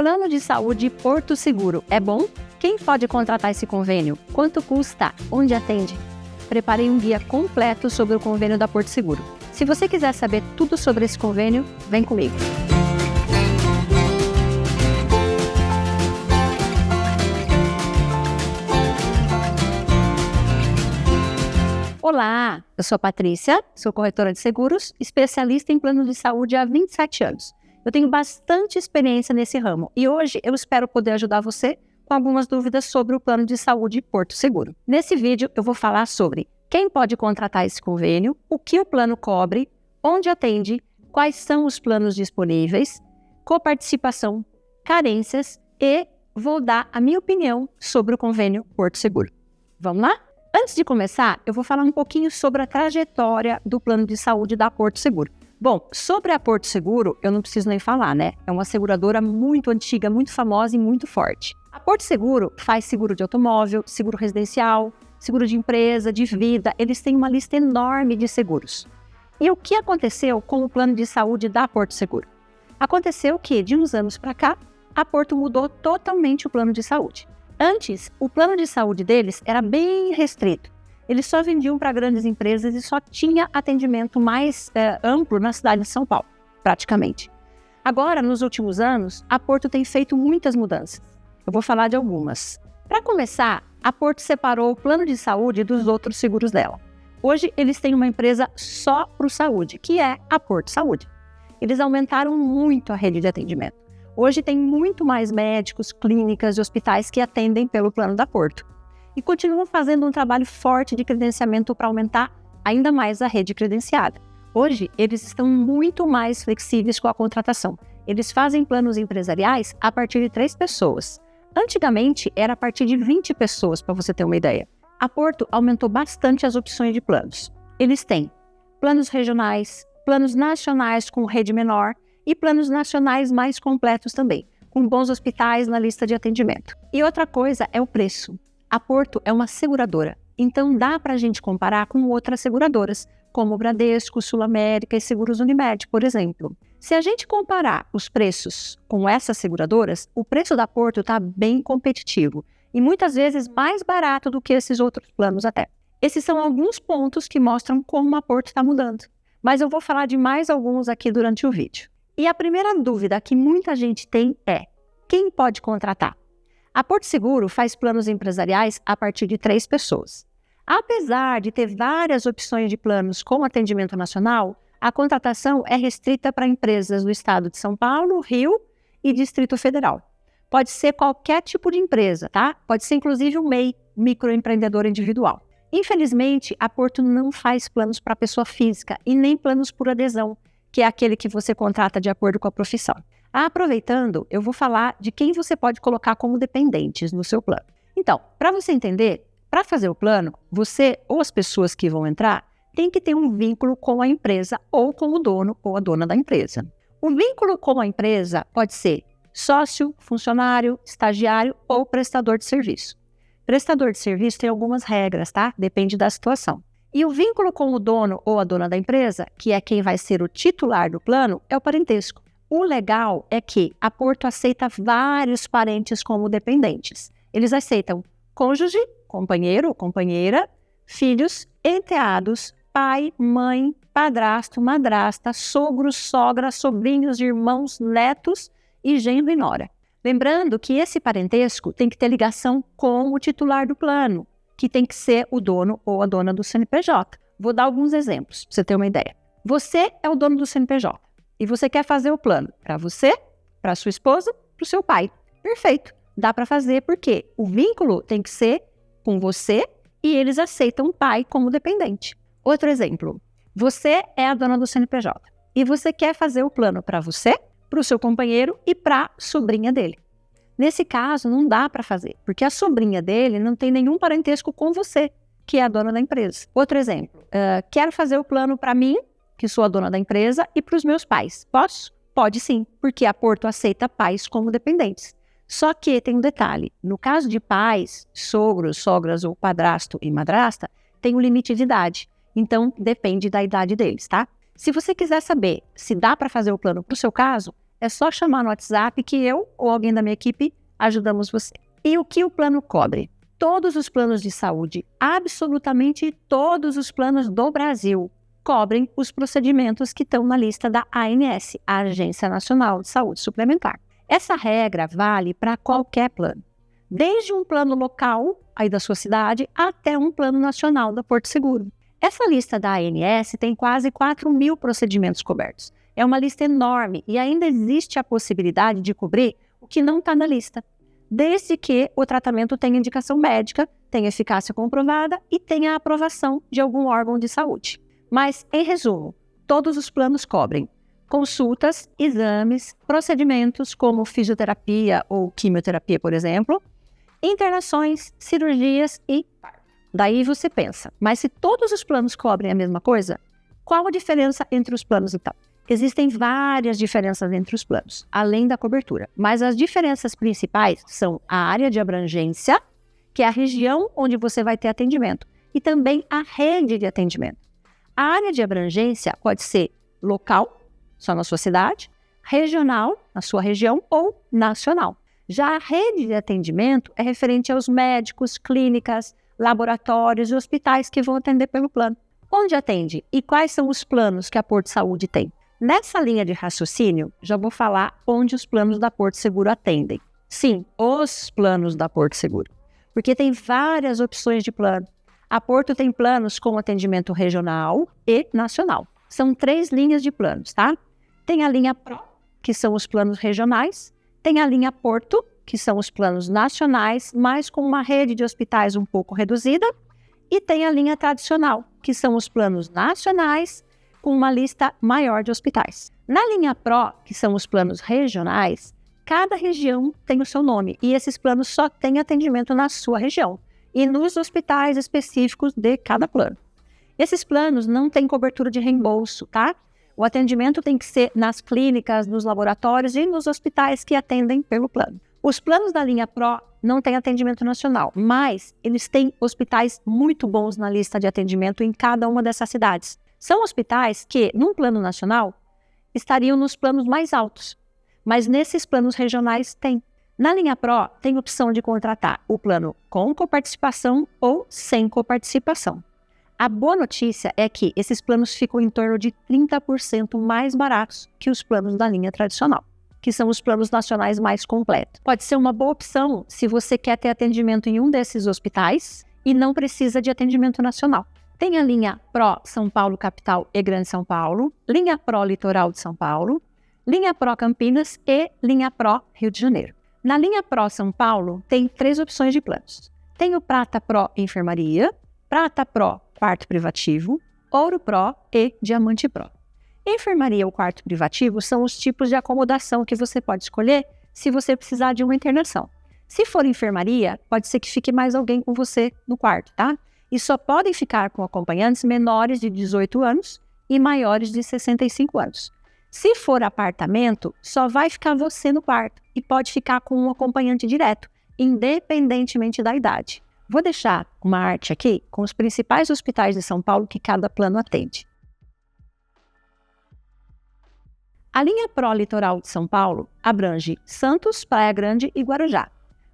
Plano de saúde Porto Seguro é bom? Quem pode contratar esse convênio? Quanto custa? Onde atende? Preparei um guia completo sobre o convênio da Porto Seguro. Se você quiser saber tudo sobre esse convênio, vem comigo. Olá, eu sou a Patrícia, sou corretora de seguros, especialista em plano de saúde há 27 anos. Eu tenho bastante experiência nesse ramo e hoje eu espero poder ajudar você com algumas dúvidas sobre o plano de saúde Porto Seguro. Nesse vídeo eu vou falar sobre quem pode contratar esse convênio, o que o plano cobre, onde atende, quais são os planos disponíveis, coparticipação, carências e vou dar a minha opinião sobre o convênio Porto Seguro. Vamos lá? Antes de começar, eu vou falar um pouquinho sobre a trajetória do plano de saúde da Porto Seguro. Bom, sobre a Porto Seguro, eu não preciso nem falar, né? É uma seguradora muito antiga, muito famosa e muito forte. A Porto Seguro faz seguro de automóvel, seguro residencial, seguro de empresa, de vida. Eles têm uma lista enorme de seguros. E o que aconteceu com o plano de saúde da Porto Seguro? Aconteceu que, de uns anos para cá, a Porto mudou totalmente o plano de saúde. Antes, o plano de saúde deles era bem restrito. Eles só vendiam para grandes empresas e só tinha atendimento mais amplo na cidade de São Paulo, praticamente. Agora, nos últimos anos, a Porto tem feito muitas mudanças. Eu vou falar de algumas. Para começar, a Porto separou o plano de saúde dos outros seguros dela. Hoje, eles têm uma empresa só para o saúde, que é a Porto Saúde. Eles aumentaram muito a rede de atendimento. Hoje tem muito mais médicos, clínicas e hospitais que atendem pelo plano da Porto. E continuam fazendo um trabalho forte de credenciamento para aumentar ainda mais a rede credenciada. Hoje, eles estão muito mais flexíveis com a contratação. Eles fazem planos empresariais a partir de 3 pessoas. Antigamente, era a partir de 20 pessoas, para você ter uma ideia. A Porto aumentou bastante as opções de planos. Eles têm planos regionais, planos nacionais com rede menor, e planos nacionais mais completos também, com bons hospitais na lista de atendimento. E outra coisa é o preço. A Porto é uma seguradora, então dá para a gente comparar com outras seguradoras, como Bradesco, Sul América e Seguros Unimed, por exemplo. Se a gente comparar os preços com essas seguradoras, o preço da Porto está bem competitivo e muitas vezes mais barato do que esses outros planos até. Esses são alguns pontos que mostram como a Porto está mudando, mas eu vou falar de mais alguns aqui durante o vídeo. E a primeira dúvida que muita gente tem é: quem pode contratar? A Porto Seguro faz planos empresariais a partir de 3 pessoas. Apesar de ter várias opções de planos com atendimento nacional, a contratação é restrita para empresas do estado de São Paulo, Rio e Distrito Federal. Pode ser qualquer tipo de empresa, tá? Pode ser inclusive um MEI, microempreendedor individual. Infelizmente, a Porto não faz planos para pessoa física e nem planos por adesão, que é aquele que você contrata de acordo com a profissão. Aproveitando, eu vou falar de quem você pode colocar como dependentes no seu plano. Então, para você entender, para fazer o plano, você ou as pessoas que vão entrar têm que ter um vínculo com a empresa ou com o dono ou a dona da empresa. O vínculo com a empresa pode ser sócio, funcionário, estagiário ou prestador de serviço. Prestador de serviço tem algumas regras, tá? Depende da situação. E o vínculo com o dono ou a dona da empresa, que é quem vai ser o titular do plano, é o parentesco. O legal é que a Porto aceita vários parentes como dependentes. Eles aceitam cônjuge, companheiro ou companheira, filhos, enteados, pai, mãe, padrasto, madrasta, sogro, sogra, sobrinhos, irmãos, netos e genro e nora. Lembrando que esse parentesco tem que ter ligação com o titular do plano, que tem que ser o dono ou a dona do CNPJ. Vou dar alguns exemplos, para você ter uma ideia. Você é o dono do CNPJ e você quer fazer o plano para você, para sua esposa, para o seu pai. Perfeito, dá para fazer porque o vínculo tem que ser com você e eles aceitam o pai como dependente. Outro exemplo, você é a dona do CNPJ e você quer fazer o plano para você, para o seu companheiro e para a sobrinha dele. Nesse caso, não dá para fazer, porque a sobrinha dele não tem nenhum parentesco com você, que é a dona da empresa. Outro exemplo, quero fazer o plano para mim, que sou a dona da empresa, e para os meus pais. Posso? Pode sim, porque a Porto aceita pais como dependentes. Só que tem um detalhe, no caso de pais, sogros, sogras ou padrasto e madrasta, tem um limite de idade, então depende da idade deles, tá? Se você quiser saber se dá para fazer o plano para o seu caso, É só chamar no WhatsApp que eu ou alguém da minha equipe ajudamos você. E o que o plano cobre? Todos os planos de saúde, absolutamente todos os planos do Brasil, cobrem os procedimentos que estão na lista da ANS, a Agência Nacional de Saúde Suplementar. Essa regra vale para qualquer plano, desde um plano local aí da sua cidade até um plano nacional da Porto Seguro. Essa lista da ANS tem quase 4.000 procedimentos cobertos. É uma lista enorme e ainda existe a possibilidade de cobrir o que não está na lista, desde que o tratamento tenha indicação médica, tenha eficácia comprovada e tenha a aprovação de algum órgão de saúde. Mas, em resumo, todos os planos cobrem consultas, exames, procedimentos como fisioterapia ou quimioterapia, por exemplo, internações, cirurgias e parto. Daí você pensa, mas se todos os planos cobrem a mesma coisa, qual a diferença entre os planos então? Existem várias diferenças entre os planos, além da cobertura, mas as diferenças principais são a área de abrangência, que é a região onde você vai ter atendimento, e também a rede de atendimento. A área de abrangência pode ser local, só na sua cidade, regional, na sua região, ou nacional. Já a rede de atendimento é referente aos médicos, clínicas, laboratórios e hospitais que vão atender pelo plano. Onde atende e quais são os planos que a Porto Saúde tem? Nessa linha de raciocínio, já vou falar onde os planos da Porto Seguro atendem. Sim, os planos da Porto Seguro, porque tem várias opções de plano. A Porto tem planos com atendimento regional e nacional. São 3 linhas de planos, tá? Tem a linha Pro, que são os planos regionais. Tem a linha Porto, que são os planos nacionais, mas com uma rede de hospitais um pouco reduzida. E tem a linha Tradicional, que são os planos nacionais, com uma lista maior de hospitais. Na linha Pro, que são os planos regionais, cada região tem o seu nome e esses planos só têm atendimento na sua região e nos hospitais específicos de cada plano. Esses planos não têm cobertura de reembolso, tá? O atendimento tem que ser nas clínicas, nos laboratórios e nos hospitais que atendem pelo plano. Os planos da linha Pro não têm atendimento nacional, mas eles têm hospitais muito bons na lista de atendimento em cada uma dessas cidades. São hospitais que, num plano nacional, estariam nos planos mais altos, mas nesses planos regionais tem. Na linha Pro, tem opção de contratar o plano com coparticipação ou sem coparticipação. A boa notícia é que esses planos ficam em torno de 30% mais baratos que os planos da linha tradicional, que são os planos nacionais mais completos. Pode ser uma boa opção se você quer ter atendimento em um desses hospitais e não precisa de atendimento nacional. Tem a linha Pro São Paulo Capital e Grande São Paulo, linha Pro Litoral de São Paulo, linha Pro Campinas e linha Pro Rio de Janeiro. Na linha Pro São Paulo, tem 3 opções de planos. Tem o Prata Pro Enfermaria, Prata Pro Quarto Privativo, Ouro Pro e Diamante Pro. Enfermaria ou quarto privativo são os tipos de acomodação que você pode escolher se você precisar de uma internação. Se for enfermaria, pode ser que fique mais alguém com você no quarto, tá? E só podem ficar com acompanhantes menores de 18 anos e maiores de 65 anos. Se for apartamento, só vai ficar você no quarto e pode ficar com um acompanhante direto, independentemente da idade. Vou deixar uma arte aqui com os principais hospitais de São Paulo que cada plano atende. A linha Pro Litoral de São Paulo abrange Santos, Praia Grande e Guarujá.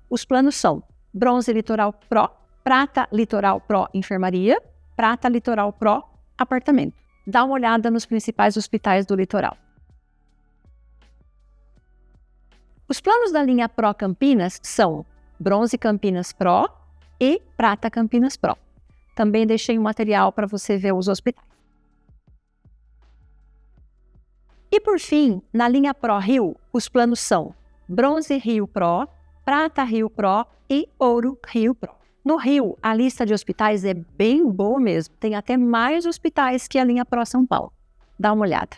Os planos são Bronze Litoral Pro, Prata Litoral Pro Enfermaria, Prata Litoral Pro Apartamento. Dá uma olhada nos principais hospitais do litoral. Os planos da linha Pro Campinas são Bronze Campinas Pro e Prata Campinas Pro. Também deixei um material para você ver os hospitais. E por fim, na linha Pro Rio, os planos são Bronze Rio Pro, Prata Rio Pro e Ouro Rio Pro. No Rio, a lista de hospitais é bem boa mesmo. Tem até mais hospitais que a linha Pro São Paulo. Dá uma olhada.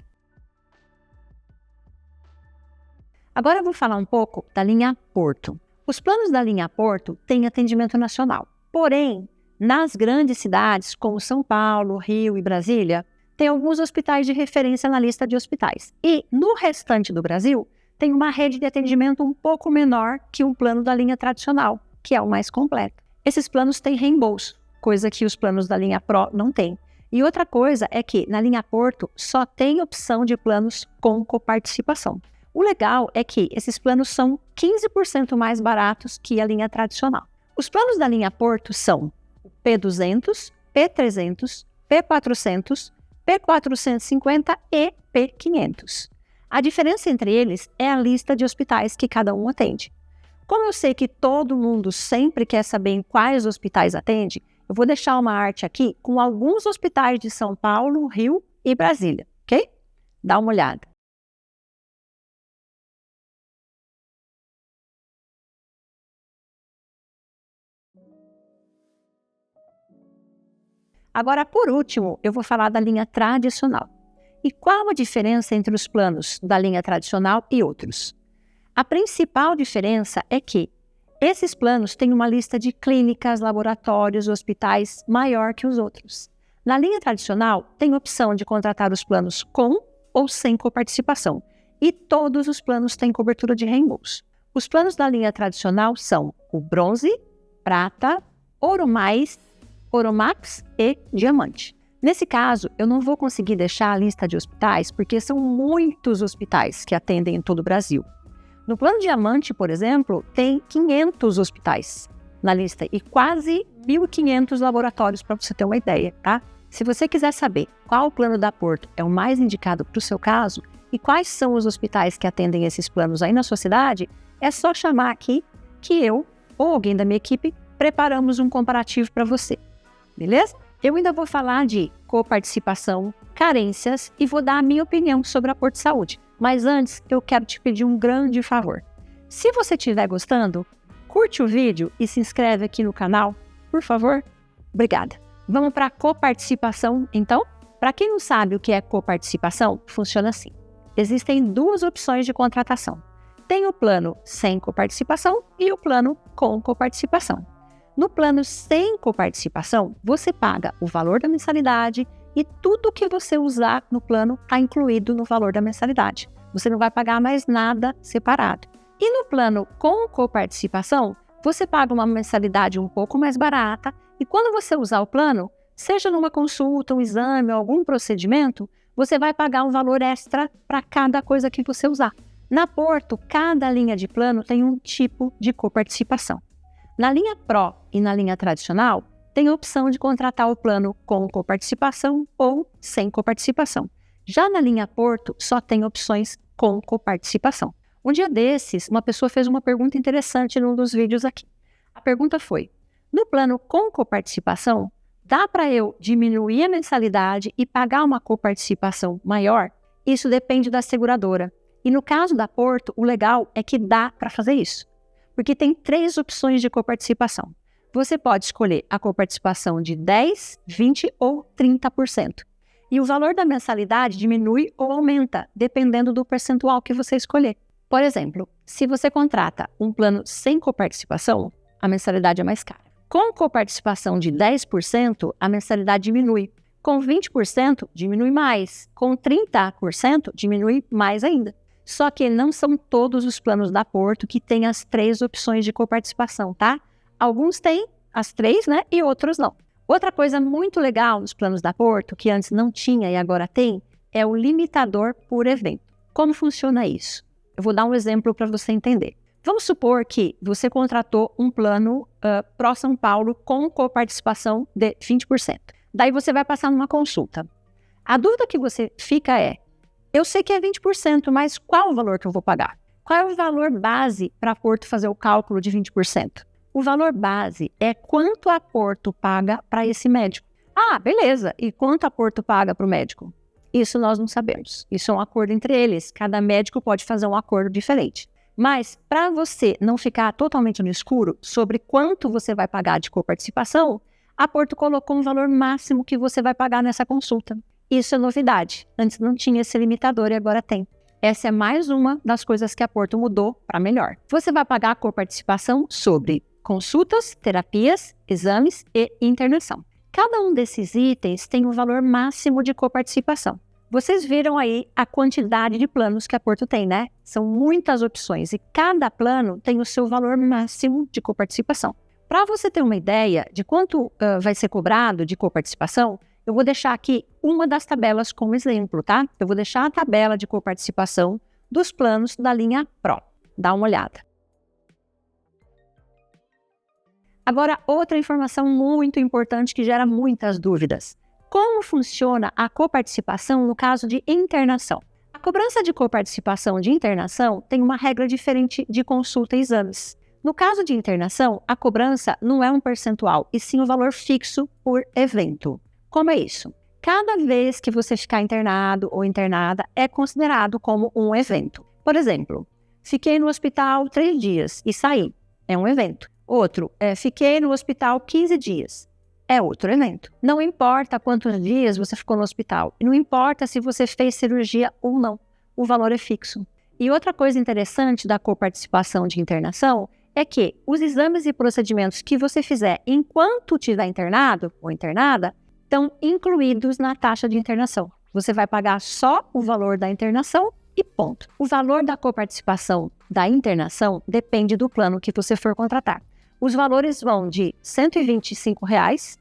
Agora eu vou falar um pouco da linha Porto. Os planos da linha Porto têm atendimento nacional. Porém, nas grandes cidades, como São Paulo, Rio e Brasília, tem alguns hospitais de referência na lista de hospitais. E no restante do Brasil, tem uma rede de atendimento um pouco menor que um plano da linha tradicional, que é o mais completo. Esses planos têm reembolso, coisa que os planos da linha Pro não têm. E outra coisa é que na linha Porto só tem opção de planos com coparticipação. O legal é que esses planos são 15% mais baratos que a linha tradicional. Os planos da linha Porto são o P200, P300, P400, P450 e P500. A diferença entre eles é a lista de hospitais que cada um atende. Como eu sei que todo mundo sempre quer saber em quais hospitais atende, eu vou deixar uma arte aqui com alguns hospitais de São Paulo, Rio e Brasília, ok? Dá uma olhada. Agora, por último, eu vou falar da linha tradicional. E qual a diferença entre os planos da linha tradicional e outros? A principal diferença é que esses planos têm uma lista de clínicas, laboratórios, hospitais maior que os outros. Na linha tradicional, tem opção de contratar os planos com ou sem coparticipação. E todos os planos têm cobertura de reembolso. Os planos da linha tradicional são o bronze, prata, ouro mais, ouro max e diamante. Nesse caso, eu não vou conseguir deixar a lista de hospitais porque são muitos hospitais que atendem em todo o Brasil. No plano diamante, por exemplo, tem 500 hospitais na lista e quase 1.500 laboratórios, para você ter uma ideia, tá? Se você quiser saber qual plano da Porto é o mais indicado para o seu caso e quais são os hospitais que atendem esses planos aí na sua cidade, é só chamar aqui que eu ou alguém da minha equipe preparamos um comparativo para você, beleza? Eu ainda vou falar de coparticipação, carências e vou dar a minha opinião sobre a Porto Saúde. Mas antes, eu quero te pedir um grande favor. Se você estiver gostando, curte o vídeo e se inscreve aqui no canal, por favor. Obrigada. Vamos para a coparticipação, então? Para quem não sabe o que é coparticipação, funciona assim. Existem duas opções de contratação. Tem o plano sem coparticipação e o plano com coparticipação. No plano sem coparticipação, você paga o valor da mensalidade e tudo que você usar no plano está incluído no valor da mensalidade. Você não vai pagar mais nada separado. E no plano com coparticipação, você paga uma mensalidade um pouco mais barata e quando você usar o plano, seja numa consulta, um exame ou algum procedimento, você vai pagar um valor extra para cada coisa que você usar. Na Porto, cada linha de plano tem um tipo de coparticipação. Na linha Pro e na linha tradicional, tem a opção de contratar o plano com coparticipação ou sem coparticipação. Já na linha Porto, só tem opções com coparticipação. Um dia desses, uma pessoa fez uma pergunta interessante num dos vídeos aqui. A pergunta foi, no plano com coparticipação, dá para eu diminuir a mensalidade e pagar uma coparticipação maior? Isso depende da seguradora. E no caso da Porto, o legal é que dá para fazer isso. Porque tem 3 opções de coparticipação. Você pode escolher a coparticipação de 10%, 20% ou 30%. E o valor da mensalidade diminui ou aumenta, dependendo do percentual que você escolher. Por exemplo, se você contrata um plano sem coparticipação, a mensalidade é mais cara. Com coparticipação de 10%, a mensalidade diminui. Com 20%, diminui mais. Com 30%, diminui mais ainda. Só que não são todos os planos da Porto que têm as 3 opções de coparticipação, tá? Alguns têm as 3, né? E outros não. Outra coisa muito legal nos planos da Porto, que antes não tinha e agora tem, é o limitador por evento. Como funciona isso? Eu vou dar um exemplo para você entender. Vamos supor que você contratou um plano Pro São Paulo com coparticipação de 20%. Daí você vai passar numa consulta. A dúvida que você fica é, eu sei que é 20%, mas qual o valor que eu vou pagar? Qual é o valor base para a Porto fazer o cálculo de 20%? O valor base é quanto a Porto paga para esse médico. Ah, beleza. E quanto a Porto paga para o médico? Isso nós não sabemos. Isso é um acordo entre eles. Cada médico pode fazer um acordo diferente. Mas, para você não ficar totalmente no escuro sobre quanto você vai pagar de coparticipação, a Porto colocou um valor máximo que você vai pagar nessa consulta. Isso é novidade. Antes não tinha esse limitador e agora tem. Essa é mais uma das coisas que a Porto mudou para melhor. Você vai pagar a coparticipação sobre consultas, terapias, exames e internação. Cada um desses itens tem um valor máximo de coparticipação. Vocês viram aí a quantidade de planos que a Porto tem, né? São muitas opções e cada plano tem o seu valor máximo de coparticipação. Para você ter uma ideia de quanto vai ser cobrado de coparticipação, eu vou deixar aqui uma das tabelas como exemplo, tá? Eu vou deixar a tabela de coparticipação dos planos da linha Pro. Dá uma olhada. Agora, outra informação muito importante que gera muitas dúvidas. Como funciona a coparticipação no caso de internação? A cobrança de coparticipação de internação tem uma regra diferente de consulta e exames. No caso de internação, a cobrança não é um percentual, e sim um valor fixo por evento. Como é isso? Cada vez que você ficar internado ou internada é considerado como um evento. Por exemplo, fiquei no hospital 3 dias e saí. É um evento. Outro, fiquei no hospital 15 dias. É outro evento. Não importa quantos dias você ficou no hospital. Não importa se você fez cirurgia ou não. O valor é fixo. E outra coisa interessante da coparticipação de internação é que os exames e procedimentos que você fizer enquanto estiver internado ou internada estão incluídos na taxa de internação. Você vai pagar só o valor da internação e ponto. O valor da coparticipação da internação depende do plano que você for contratar. Os valores vão de R$ 125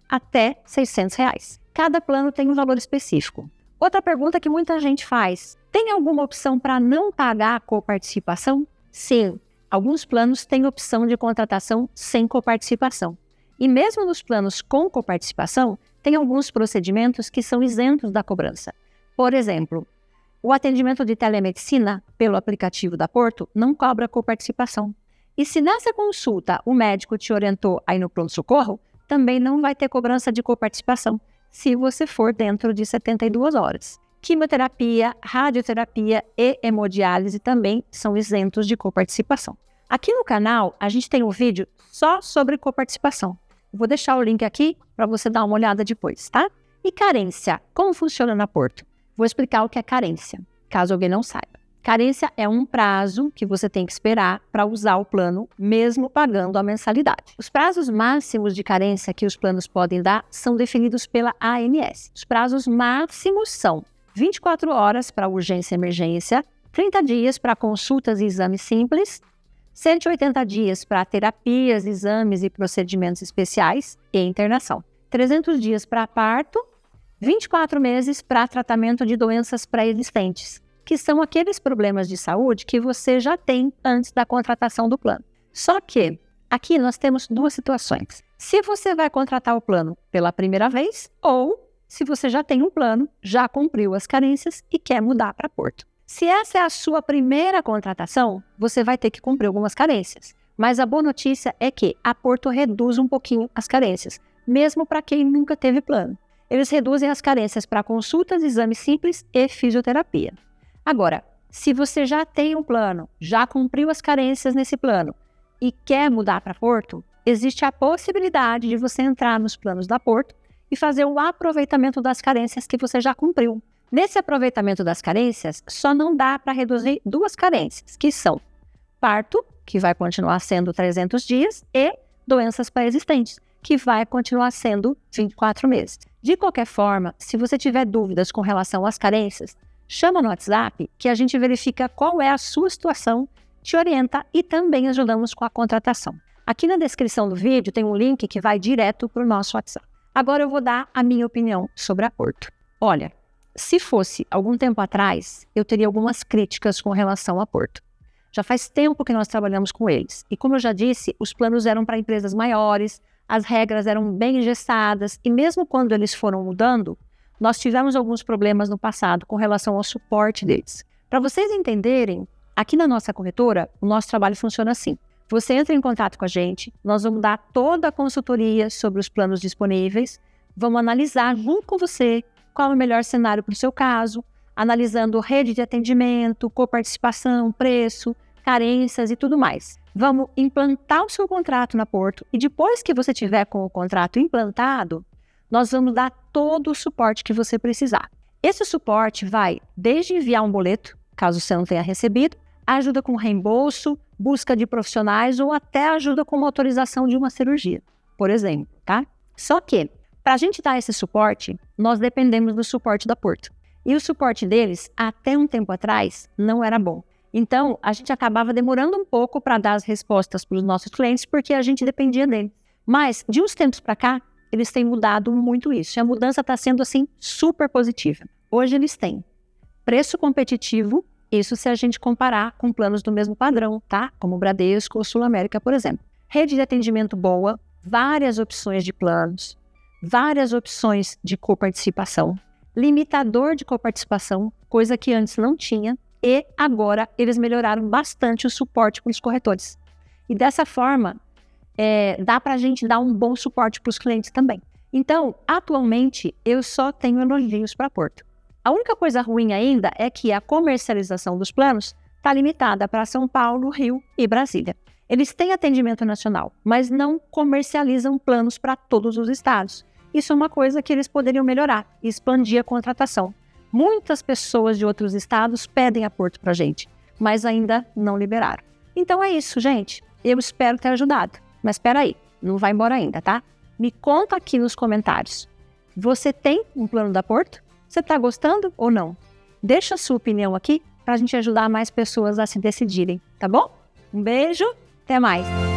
até R$ 600. Cada plano tem um valor específico. Outra pergunta que muita gente faz: tem alguma opção para não pagar a coparticipação? Sim, alguns planos têm opção de contratação sem coparticipação. E mesmo nos planos com coparticipação, tem alguns procedimentos que são isentos da cobrança. Por exemplo, o atendimento de telemedicina pelo aplicativo da Porto não cobra coparticipação. E se nessa consulta o médico te orientou a ir no pronto-socorro, também não vai ter cobrança de coparticipação, se você for dentro de 72 horas. Quimioterapia, radioterapia e hemodiálise também são isentos de coparticipação. Aqui no canal, a gente tem um vídeo só sobre coparticipação. Vou deixar o link aqui para você dar uma olhada depois, tá? E carência, como funciona na Porto? Vou explicar o que é carência, caso alguém não saiba. Carência é um prazo que você tem que esperar para usar o plano, mesmo pagando a mensalidade. Os prazos máximos de carência que os planos podem dar são definidos pela ANS. Os prazos máximos são 24 horas para urgência e emergência, 30 dias para consultas e exames simples, 180 dias para terapias, exames e procedimentos especiais e internação, 300 dias para parto, 24 meses para tratamento de doenças pré-existentes, que são aqueles problemas de saúde que você já tem antes da contratação do plano. Só que aqui nós temos duas situações. Se você vai contratar o plano pela primeira vez ou se você já tem um plano, já cumpriu as carências e quer mudar para Porto. Se essa é a sua primeira contratação, você vai ter que cumprir algumas carências. Mas a boa notícia é que a Porto reduz um pouquinho as carências, mesmo para quem nunca teve plano. Eles reduzem as carências para consultas, exames simples e fisioterapia. Agora, se você já tem um plano, já cumpriu as carências nesse plano e quer mudar para Porto, existe a possibilidade de você entrar nos planos da Porto e fazer o aproveitamento das carências que você já cumpriu. Nesse aproveitamento das carências, só não dá para reduzir duas carências, que são parto, que vai continuar sendo 300 dias, e doenças pré-existentes, que vai continuar sendo 24 meses. De qualquer forma, se você tiver dúvidas com relação às carências, chama no WhatsApp que a gente verifica qual é a sua situação, te orienta e também ajudamos com a contratação. Aqui na descrição do vídeo tem um link que vai direto para o nosso WhatsApp. Agora eu vou dar a minha opinião sobre a Porto. Olha, se fosse algum tempo atrás, eu teria algumas críticas com relação a Porto. Já faz tempo que nós trabalhamos com eles. E como eu já disse, os planos eram para empresas maiores, as regras eram bem engessadas e mesmo quando eles foram mudando, nós tivemos alguns problemas no passado com relação ao suporte deles. Para vocês entenderem, aqui na nossa corretora, o nosso trabalho funciona assim. Você entra em contato com a gente, nós vamos dar toda a consultoria sobre os planos disponíveis, vamos analisar junto com você qual é o melhor cenário para o seu caso, analisando rede de atendimento, coparticipação, preço, carências e tudo mais. Vamos implantar o seu contrato na Porto e depois que você tiver com o contrato implantado, nós vamos dar todo o suporte que você precisar. Esse suporte vai desde enviar um boleto, caso você não tenha recebido, ajuda com reembolso, busca de profissionais ou até ajuda com uma autorização de uma cirurgia, por exemplo, tá? Só que, para a gente dar esse suporte, nós dependemos do suporte da Porto. E o suporte deles, até um tempo atrás, não era bom. Então, a gente acabava demorando um pouco para dar as respostas para os nossos clientes, porque a gente dependia deles. Mas, de uns tempos para cá, eles têm mudado muito isso. E a mudança está sendo, assim, super positiva. Hoje eles têm preço competitivo Isso se a gente comparar com planos do mesmo padrão, tá? Como o Bradesco ou Sul América, por exemplo. Rede de atendimento boa, várias opções de planos, várias opções de coparticipação, limitador de coparticipação, coisa que antes não tinha, e agora eles melhoraram bastante o suporte para os corretores. E dessa forma, dá para a gente dar um bom suporte para os clientes também. Então, atualmente, eu só tenho elogios para Porto. A única coisa ruim ainda é que a comercialização dos planos está limitada para São Paulo, Rio e Brasília. Eles têm atendimento nacional, mas não comercializam planos para todos os estados. Isso é uma coisa que eles poderiam melhorar e expandir a contratação. Muitas pessoas de outros estados pedem a Porto para a gente, mas ainda não liberaram. Então é isso, gente. Eu espero ter ajudado. Mas espera aí, não vai embora ainda, tá? Me conta aqui nos comentários. Você tem um plano da Porto? Você está gostando ou não? Deixa a sua opinião aqui para a gente ajudar mais pessoas a se decidirem, tá bom? Um beijo, até mais!